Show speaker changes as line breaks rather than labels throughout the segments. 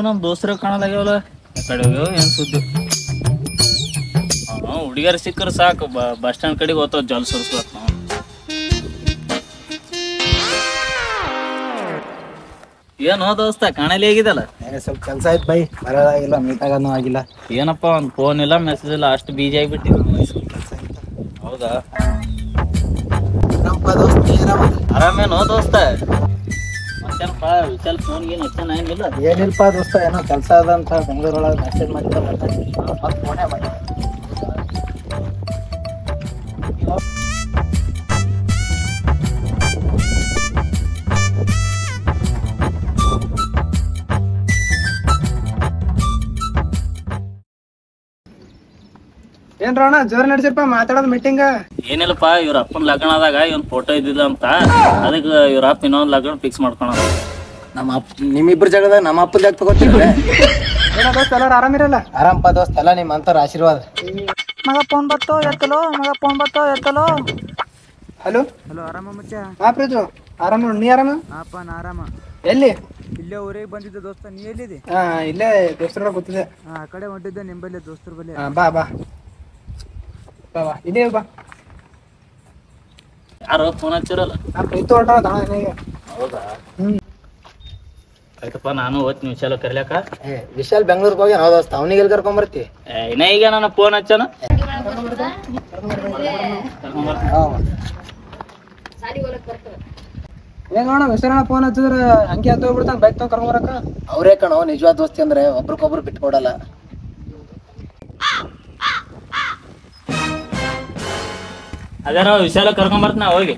ನಮ್ ದೋಸ್ತರ ಕಾಣಲಾಗ್ಯಾವಲ್ಲ ಕಡೆ ಹೋಗ್ಯಾವ ಏನ್ ಸುದ್ದಿ ಹುಡುಗಿಯರ್ ಸಿಕ್ಕರು ಸಾಕು ಬಸ್ ಸ್ಟ್ಯಾಂಡ್ ಕಡೆಗೆ ಹೋಗ್ತಾವ ಜಲ್ ಸುರ್ಸ್ಕೊತ್ ನಾವು ಏನೋ ದೋಸ್ತ ಕಾಣಲಿ ಹೇಗಿದಲ್ಲ
ಸ್ವಲ್ಪ ಕೆಲಸ ಆಯ್ತು ಬೈ ಬರೋದಾಗಿಲ್ಲ ಮೀಟ್ ಆಗೋನು ಆಗಿಲ್ಲ
ಏನಪ್ಪ ಒಂದು ಫೋನ್ ಇಲ್ಲ ಮೆಸೇಜ್ ಇಲ್ಲ ಅಷ್ಟು ಬೀಜಿ ಆಗಿಬಿಟ್ಟಿವಿ ಹೌದಾ ಆರಾಮೇನೋ ದೋಸ್ತ ಮತ್ತೇನಪ್ಪ ವಿಶಾಲ್ ಫೋನ್ ಗೀನ್ ಹಚ್ಚನ ಏನಿಲ್ಲ
ಏನಿಲ್ಪ ದೋಸ್ತ ಏನೋ ಕೆಲಸ ಅದ ಅಂತ ಬೆಂಗಳೂರೊಳಗೆ ಮೆಸೇಜ್ ಮಾಡಿದ್ದೆ ಮತ್ತೆ ಫೋನೇ ಮಾಡಿ ಏನ್ ಅಣ್ಣ ಜೋರ್ ನಡೆಸಿರಪ್ಪ ಮಾತಾಡೋದು ಮೀಟಿಂಗ್
ಏನಿಲ್ಲಪ್ಪ ಇವ್ರ ಅಪ್ಪನ ಲಗ್ನದಾಗ ಇವನ್ ಫೋಟೋ ಇದ್ದಿಲ್ಲ ಅಂತ ಅದಕ್ಕೆ ಇವ್ರ ಅಪ್ಪ ಇನ್ನೊಂದು ಲಗ್ನ ಫಿಕ್ಸ್ ಮಾಡ್ಕೊಳ
ನಮ್ಮ ಅಪ್ಪ ನಿಮ್ಮಿಬ್ರು ಜಾಗದಾಗ ನಮ್ಮ ಅಪ್ಪನ ಜಾಗ ತಗೋತೀರಿ ಎಲ್ಲರೂ ಆರಾಮಿರಲ್ಲ ಆರಾಮಪ್ಪ ದೋಸ್ತ ಎಲ್ಲ ನಿಮ್ಮ ಅಂತರ ಆಶೀರ್ವಾದ
ಮಗ ಫೋನ್ ಬರ್ತೋ ಎತ್ತಲೋ
ಹಲೋ
ಹಲೋ ಆರಾಮ ಮಚ್ಚ
ಹಾ ಪ್ರೀತು ಆರಾಮ ನೀ ಆರಾಮ
ಹಾಪ ನಾ ಆರಾಮ
ಎಲ್ಲಿ
ಇಲ್ಲೇ ಊರಿಗೆ ಬಂದಿದ್ದೆ ದೋಸ್ತ ನೀ ಎಲ್ಲಿದೆ
ಹಾ ಇಲ್ಲೇ ದೋಸ್ತರ ಗೊತ್ತಿದೆ
ಆ ಕಡೆ ಹೊಂಟಿದ್ದೆ ನಿಂಬಲ್ಲಿ ದೋಸ್ತರ ಬಲ್ಲಿ
ಬಾ ಬಾ ಬಾ ಬಾ ಇದೇ ಬಾ
ಯಾರೋ ಫೋನ್ ಹಚ್ಚಿರಲ್ಲ
ಪ್ರೀತು ಹೊಂಟ
ಹೌದಾ ಆಯ್ತಪ್ಪ ನಾನು ಹೋಗ್ತೀನಿ ವಿಶಾಲ ಕರ್ಲ್ಯಾಕ
ವಿಶಾಲ್ ಬೆಂಗ್ಳೂರ್ಗೆ ಹೋಗಿ ನಾವು ದೋಸ್ತ ಅವನಿಗೆ ಎಲ್ಲಿ ಕರ್ಕೊಂಬರ್ತಿ
ಇನ್ನ ಈಗ ನಾನು ಫೋನ್ ಹಚ್ಚನ
ಏನ್ ನೋಡ ವಿಶಾಲ ಫೋನ್ ಹಚ್ಚಿದ್ರೆ ಹಂಗೆ ಹತ್ತು ಹೋಗ್ಬಿಡ್ತಾನೆ ಬೈಕ್ ತಗೊಂಡ್ ಕರ್ಕೊಂಬರಕ ಅವರೇ ಕಣೋ ನಿಜವಾದ ದೋಸ್ತಿ ಅಂದ್ರೆ ಒಬ್ರಿಗೊಬ್ರು ಬಿಟ್ಕೊಡಲ್ಲ
ಅದೇ ನಾವು ವಿಶಾಲ ಕರ್ಕೊಂಬರ್ತೀನಿ ಹೋಗಿ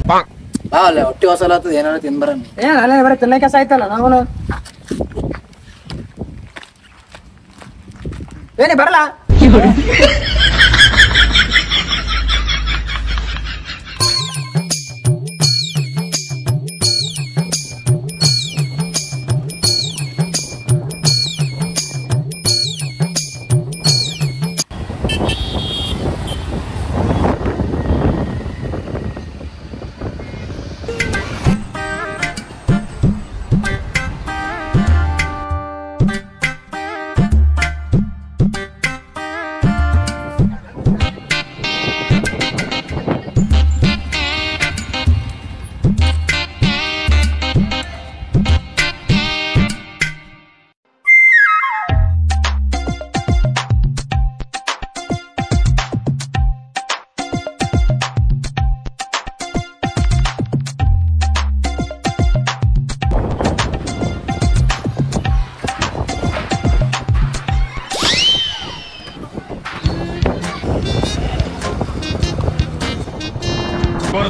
ಬಾ ಅಲ್ಲೇ ಹೊಟ್ಟಿ ಹೊಸಲ ಆತದ ಏನಾರ ತಿನ್ಬರ ಏನ್ ಅಲ್ಲೇ ಬರೀ ತಿನ್ನ ಕೆಲಸ ಆಯ್ತಲ್ಲ ನಾವು ಏನೇ ಬರಲ್ಲ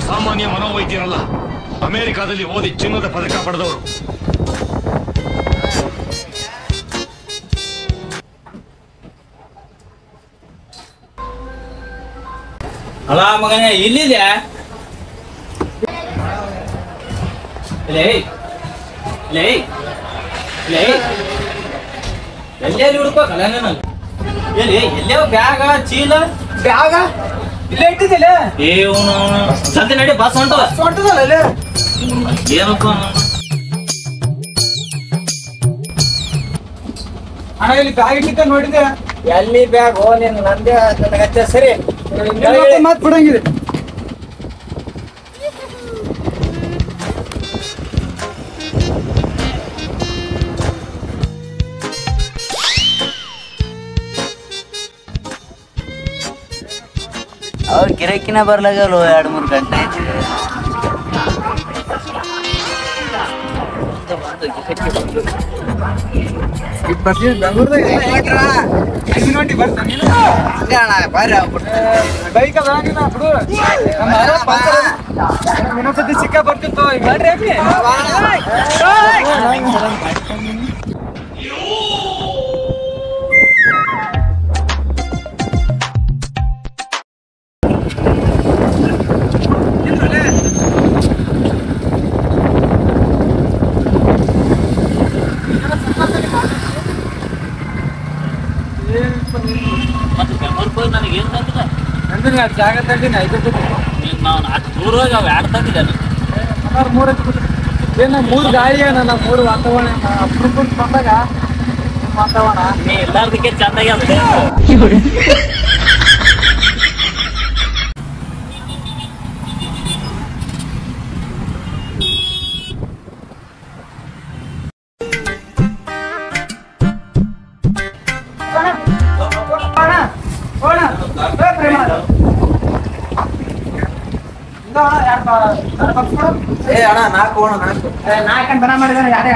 ಸಾಮಾನ್ಯ ಮನೋವೈದ್ಯರಲ್ಲ ಅಮೆರಿಕಾದಲ್ಲಿ ಓದಿ ಚಿನ್ನದ ಪದಕ ಪಡೆದವರು
ಅಲ್ಲ ಮಗನೇ ಇಲ್ಲಿದೆ ಎಲ್ಲೆಲ್ಲಿ ಹುಡ್ಕೋಕಲ್ಲ ನಾನು ಎಲ್ಲೇ ಬ್ಯಾಗ ಚೀಲ
ಬ್ಯಾಗ ಇಲ್ಲೇ ಇಟ್ಟಿದ್ದಿಲ್ಲ
ಜಲ್ದಿ ನಡಿ ಬಸ್
ಹೊಂಟದಲ್ಲ
ಏನಪ್ಪ
ಅಣ್ಣ ಇಲ್ಲಿ ಬ್ಯಾಗ್ ಇಟ್ಟಿದ್ದೆ ನೋಡಿದ್ದೆ ಎಲ್ಲಿ ಬ್ಯಾಗ್ ಹೋ ನೀನು ನಂದೇ ನನಗತ್ತೆ ಸರಿ ಮಾತು ಬಿಡಂಗಿದೆ
ಅವ್ರ ಗಿರಕಿನ ಬರ್ಲಾಗಲ್ಲ 2-3 ಗಂಟೆ
ಇನ್ನೊಂದ್ಸತಿ ಸಿಕ್ಕ ಬರ್ತಿತ್ತು
ಜಾಗ ತಂದಿನ ನಾವು 4 ದೂರ ಹೋಗಿ ಅವು 2 ತಂದಿದ್ದಾನೆ
ಮೂರು ಗಾಳಿ ಅಣ್ಣ, ಮೂರು ವಾತಾವರಣ ಅಪರೂಪ ಬಂದಾಗ ವಾತಾವರಣ
ನೀ ಎಲ್ಲಾರ್ದಕ್ಕೆ ಚಂದಾಗಿ ಅಂತ
ಏ ಅಣ್ಣ ನಾಲ್ಕು ನಾಲ್ಕು ಬರ ಮಾಡಿದಾರೆ ಯಾರೇ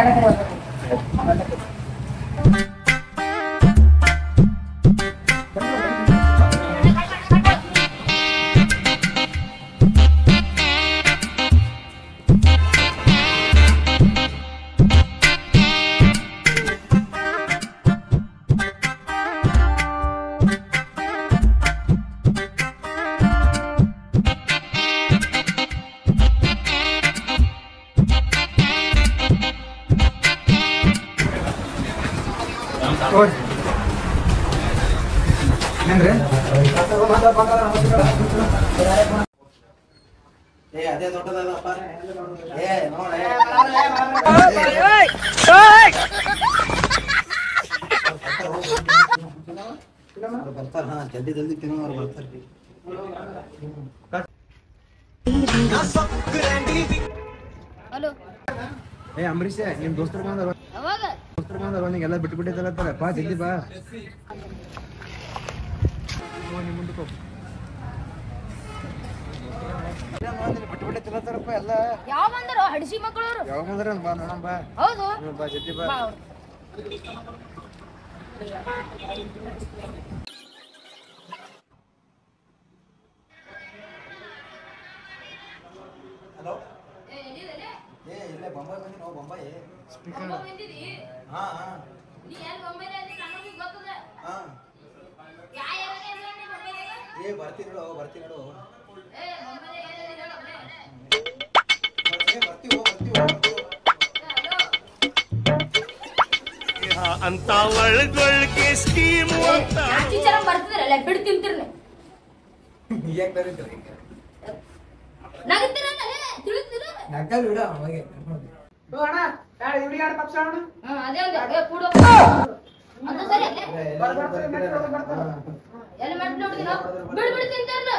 ಅದೇ ದೊಡ್ಡದಪ್ಪ ಬರ್ತಾರ ಜಲ್ದಿ ಜಲ್ದಿ ತಿನ್ನೋರು ಬರ್ತಾರೆ. ಏ ಅಂಬರೀಷ್ ನಿಮ್ ದೋಸ್ತರು ಬಂದಾಗ ಬಿಟ್ಟು ಬಿಟ್ಟಿದ್ದಲ್ಲ ಬಾ ಜಲ್ದಿ ಬಾ. ಮುಂದಕ್ಕೆ ಬಿಟ್ಟು ಬಿಟ್ಟಿದ್ದಲ್ಲಪ್ಪ ಎಲ್ಲ
ಯಾವ ಬಂದರೋ ಹಡಿಸಿ ಮಕ್ಕಳು
ಯಾವ ಬಂದ್ರ ಬಾ ನೋಡೋಣ ಬಾ.
ಹೌದು
ಬಾ ಜಲ್ದಿ ಬಾ. ಹಲೋ ಏ ಇಲ್ಲೇ ಬೊಂಬಾಯಿ ಬಂದಿ ನಾವು ಬೊಂಬಾಯಿ ಸ್ಪೀಕರ್ ಹಾ ಹಾ ಹಾ ಏ ಬರ್ತೀನಿ ನೋಡು ಬರ್ತೀವಿ
ಅಂತ ಒಳಗೊಳಗೆ ಸ್ಕೀಮ್ ಅಂತ
ಬರ್ತಿದ್ರಲ್ಲ ಬಿಡ್ ತಿಂತಿರ್ಲಿ
ಯಾಕೆ ಬರೀತೀರಿ ನಕ್ಕಲ್ ಬಿಡ ಅವಾಗೆ
ಅದೇ ಕೂಡ ಅಂತ ಸರಿ ಎಲ್ಲಿ ಮಾಡಿ ನೋಡಿ ಬಿಡ್ ಬಿಡ್ ತಿಂತಿರ್ಲ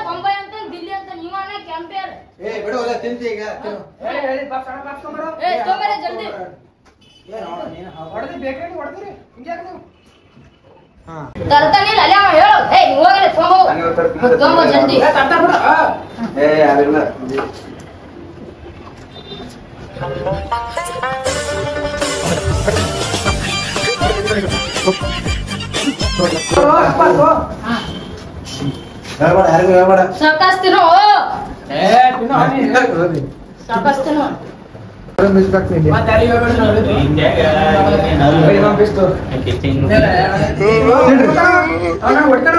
ಬೊಂಬೈ ಅಂತ ದಿಲ್ಲಿ ಅಂತ ನೀವನ ಕ್ಯಾಂಪೇರ್
ತಿಂತಿ ಈಗ
ಜಲ್ದಿ ತರ್ತಾನೆ ಅಲ್ಲ ಹೇಳು ಏ ನೀವು ಹೋಗಲಿ ತೊಂಬ ಜಲ್ದಿ
ಏ ಯಾರಿಲ್ಲ ಯಾರಿಗೂ ಹೇಳ್ಬೇಡ
ಸಾಕಾಸ್ತಿನೋ ಸಾಕಾಸ್ತಿನೋ
ಹೊಡ್ತಾರ